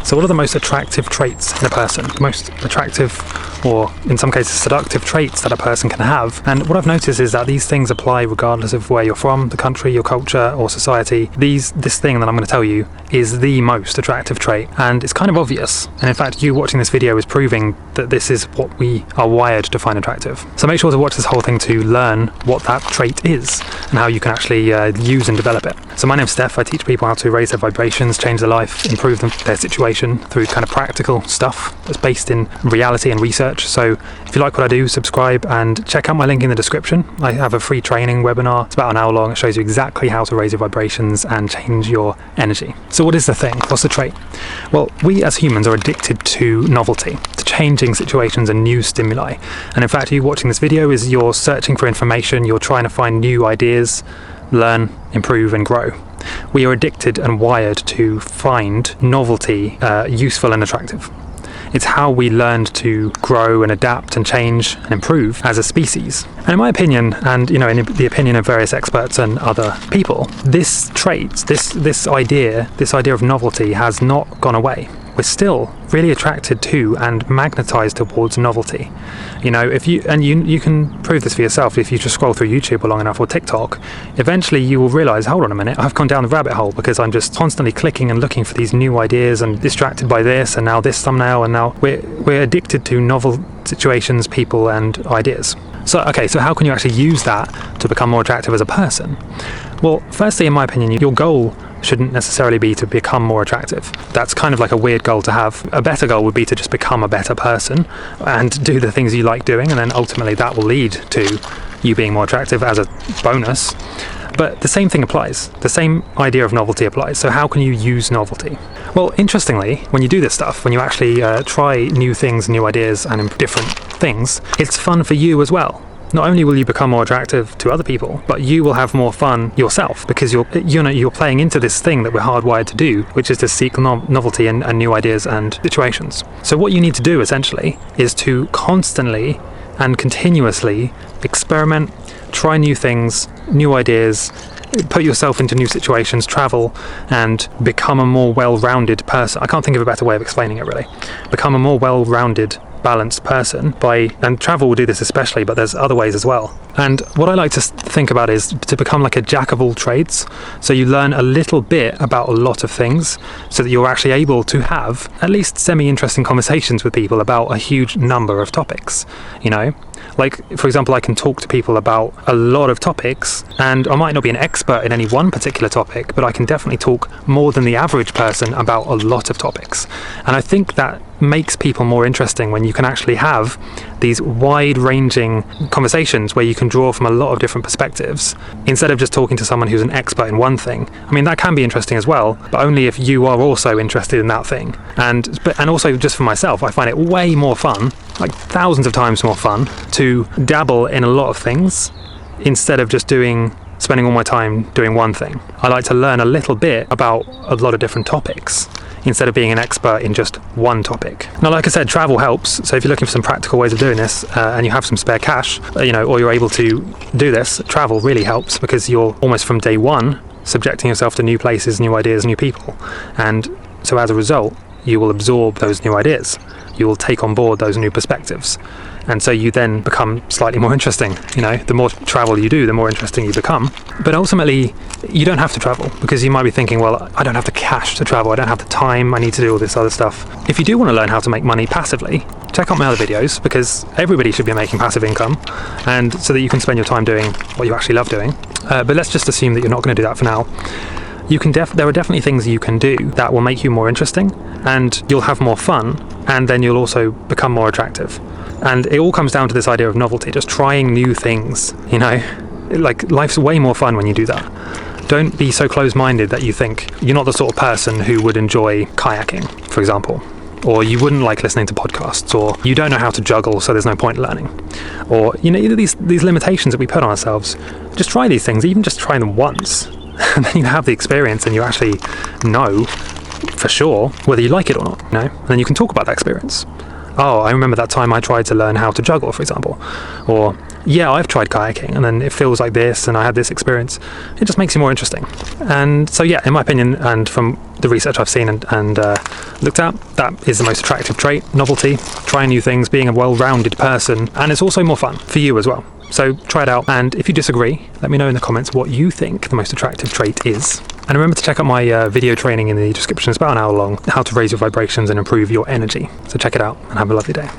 So what are the most attractive traits in a person? The most attractive, or in some cases seductive traits that a person can have. And what I've noticed is that these things apply regardless of where you're from, the country, your culture or society. This thing that I'm going to tell you is the most attractive trait, and it's kind of obvious. And in fact, you watching this video is proving that this is what we are wired to find attractive. So make sure to watch this whole thing to learn what that trait is and how you can actually use and develop it. So my name's Stef. I teach people how to raise their vibrations, change their life, improve their situation through kind of practical stuff that's based in reality and research. So if you like what I do, subscribe and check out my link in the description. I have a free training webinar. It's about an hour long. It shows you exactly how to raise your vibrations and change your energy. So what is the thing? What's the trait? Well, we as humans are addicted to novelty, to changing situations and new stimuli. And in fact, you watching this video is you're searching for information, you're trying to find new ideas, learn, improve and grow. We are addicted and wired to find novelty useful and attractive. It's how we learned to grow and adapt and change and improve as a species. And in my opinion, and in the opinion of various experts and other people, this trait, this idea of novelty has not gone away. We're still really attracted to and magnetized towards novelty. If you can prove this for yourself if you just scroll through YouTube long enough or TikTok, eventually you will realize, hold on a minute, I've gone down the rabbit hole because I'm just constantly clicking and looking for these new ideas and distracted by this and now this thumbnail, and now we're addicted to novel situations, people and ideas. So how can you actually use that to become more attractive as a person? Well, firstly, in my opinion, your goal shouldn't necessarily be to become more attractive. That's kind of like a weird goal to have. A better goal would be to just become a better person and do the things you like doing, and then ultimately that will lead to you being more attractive as a bonus. But the same thing applies. The same idea of novelty applies. So how can you use novelty? Well, interestingly, when you do this stuff, when you actually try new things, new ideas and different things, it's fun for you as well. Not only will you become more attractive to other people, but you will have more fun yourself because you're playing into this thing that we're hardwired to do, which is to seek novelty and new ideas and situations. So what you need to do essentially is to constantly and continuously experiment, try new things, new ideas, put yourself into new situations, travel, and become a more well-rounded person. I can't think of a better way of explaining it really. Become a more well-rounded, balanced person and travel will do this especially, but there's other ways as well. And what I like to think about is to become like a jack of all trades. So you learn a little bit about a lot of things so that you're actually able to have at least semi-interesting conversations with people about a huge number of topics, Like, for example, I can talk to people about a lot of topics, and I might not be an expert in any one particular topic, but I can definitely talk more than the average person about a lot of topics. And I think that makes people more interesting when you can actually have these wide-ranging conversations where you can draw from a lot of different perspectives instead of just talking to someone who's an expert in one thing. I mean, that can be interesting as well, but only if you are also interested in that thing. And also just for myself, I find it way more fun, like thousands of times more fun, to dabble in a lot of things instead of just spending all my time doing one thing. I like to learn a little bit about a lot of different topics instead of being an expert in just one topic. Now, like I said, travel helps. So if you're looking for some practical ways of doing this and you have some spare cash, or you're able to do this, travel really helps because you're almost from day one subjecting yourself to new places, new ideas, new people. And so as a result, you will absorb those new ideas. You will take on board those new perspectives. And so you then become slightly more interesting. The more travel you do, the more interesting you become. But ultimately, you don't have to travel because you might be thinking, well, I don't have the cash to travel. I don't have the time. I need to do all this other stuff. If you do want to learn how to make money passively, check out my other videos because everybody should be making passive income, and so that you can spend your time doing what you actually love doing. But let's just assume that you're not going to do that for now. There are definitely things you can do that will make you more interesting, and you'll have more fun, and then you'll also become more attractive. And it all comes down to this idea of novelty, just trying new things, Like, life's way more fun when you do that. Don't be so close-minded that you think you're not the sort of person who would enjoy kayaking, for example. Or you wouldn't like listening to podcasts, or you don't know how to juggle, so there's no point learning. Or, these limitations that we put on ourselves. Just try these things, even just try them once. And then you have the experience and you actually know for sure whether you like it or not, And then you can talk about that experience. Oh, I remember that time I tried to learn how to juggle, for example. Or, yeah, I've tried kayaking and then it feels like this and I had this experience. It just makes you more interesting. And so, yeah, in my opinion, and from the research I've seen and looked at, that is the most attractive trait. Novelty, trying new things, being a well-rounded person, and it's also more fun for you as well. So try it out, and if you disagree, let me know in the comments what you think the most attractive trait is. And remember to check out my video training in the description. It's about an hour long, how to raise your vibrations and improve your energy. So check it out and have a lovely day.